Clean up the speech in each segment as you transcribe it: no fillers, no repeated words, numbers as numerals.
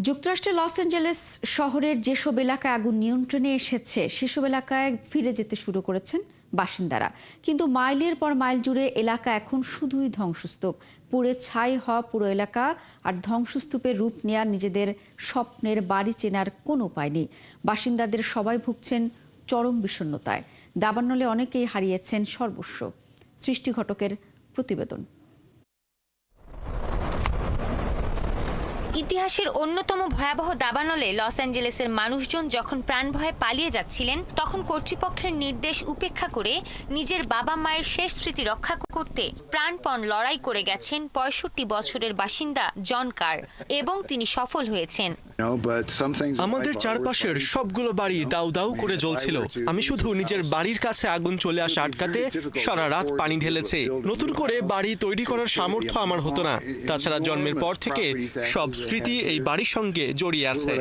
যুক্তরাষ্ট্রের Los Angeles শহরের যেসব এলাকায় আগুন নিয়ন্ত্রণে এসেছে সেসব এলাকায় ফিরে যেতে শুরু করেছেন বাসিন্দারা। কিন্তু মাইলের পর মাইল জুড়ে এলাকা এখন শুধুই ধ্বংসস্তূপ। পুড়ে ছাই হওয়া পুরো এলাকা আর ধ্বংসস্তূপের রূপ নেওয়ার নিজেদের স্বপ্নের বাড়ি চেনার কোনো উপায় নেই। বাসিন্দাদের সবাই ভুগছেন চরম বিষণ্ণতায়। দাবানলে অনেকেই হারিয়েছেন সর্বস্ব। সৃষ্টি ঘটকের প্রতিবেদন। ইতিহাসের অন্যতম ভয়াবহ দাবানলে লস অ্যাঞ্জেলেসের মানুষজন যখন প্রাণভয়ে পালিয়ে যাচ্ছিলেন, তখন কর্তৃপক্ষের নির্দেশ উপেক্ষা করে নিজের বাবা মায়ের শেষ স্মৃতি রক্ষা করতে প্রাণপণ লড়াই করে গেছেন ৬৫ বছরের বাসিন্দা জন কার, এবং তিনি সফল হয়েছেন। আমাদের চারপাশের সবগুলো বাড়ি দাউ দাউ করে জ্বলছিল। আমি শুধু নিজের বাড়ির কাছে আগুন চলে আসা আটকাতে সারা রাত পানি ঢেলেছে। নতুন করে বাড়ি তৈরি করার সামর্থ্য আমার হতো না। তাছাড়া জন্মের পর থেকে সব স্মৃতি এই বাড়ির সঙ্গে জড়িয়ে আছে।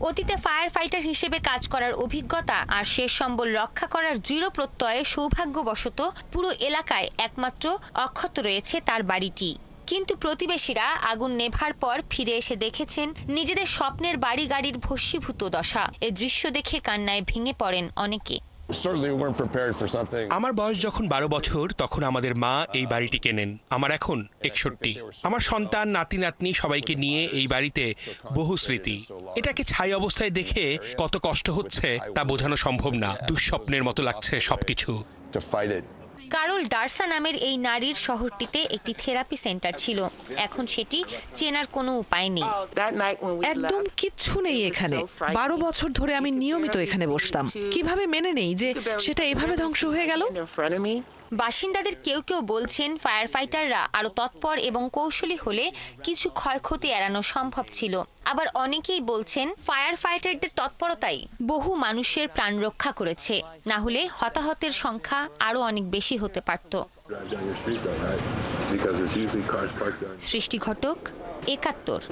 অতীতে ফায়ার ফাইটার হিসেবে কাজ করার অভিজ্ঞতা আর শেষ সম্বল রক্ষা করার দৃঢ় প্রত্যয়ে সৌভাগ্যবশত পুরো এলাকায় একমাত্র অক্ষত রয়েছে তার বাড়িটি। কিন্তু প্রতিবেশীরা আগুন নেভার পর ফিরে এসে দেখেছেন নিজেদের স্বপ্নের বাড়ি গাড়ির ভস্মীভূত দশা। এ দৃশ্য দেখে কান্নায় ভেঙে পড়েন অনেকে। আমার বয়স যখন 12 বছর, তখন আমাদের মা এই বাড়িটি কেনেন। আমার এখন 61। আমার সন্তান, নাতি নাতনি সবাইকে নিয়ে এই বাড়িতে বহু স্মৃতি। এটাকে ছাই অবস্থায় দেখে কত কষ্ট হচ্ছে তা বোঝানো সম্ভব না। দুঃস্বপ্নের মতো লাগছে সবকিছু। কারল ডার্সা নামের এই নারীর শহরটিতে একটি থেরাপি সেন্টার ছিল। এখন সেটি চেনার কোনো উপায় নেই। একদম কিচ্ছু নেই এখানে। 12 বছর ধরে আমি নিয়মিত এখানে বসতাম। কিভাবে মেনে নেই যে সেটা এভাবে ধ্বংস হয়ে গেল? বাসিন্দাদের কেউ কেউ বলছেন ফায়ার ফাইটাররা আরো তৎপর এবং কৌশলী হলে কিছু ক্ষয়ক্ষতি এড়ানো সম্ভব ছিল। আবার অনেকেই বলছেন ফায়ার ফাইটারদের তৎপরতাই বহু মানুষের প্রাণ রক্ষা করেছে, না হলে হতাহতের সংখ্যা আরো অনেক বেশি হতে পারত। সৃষ্টি ঘটক, ৭১।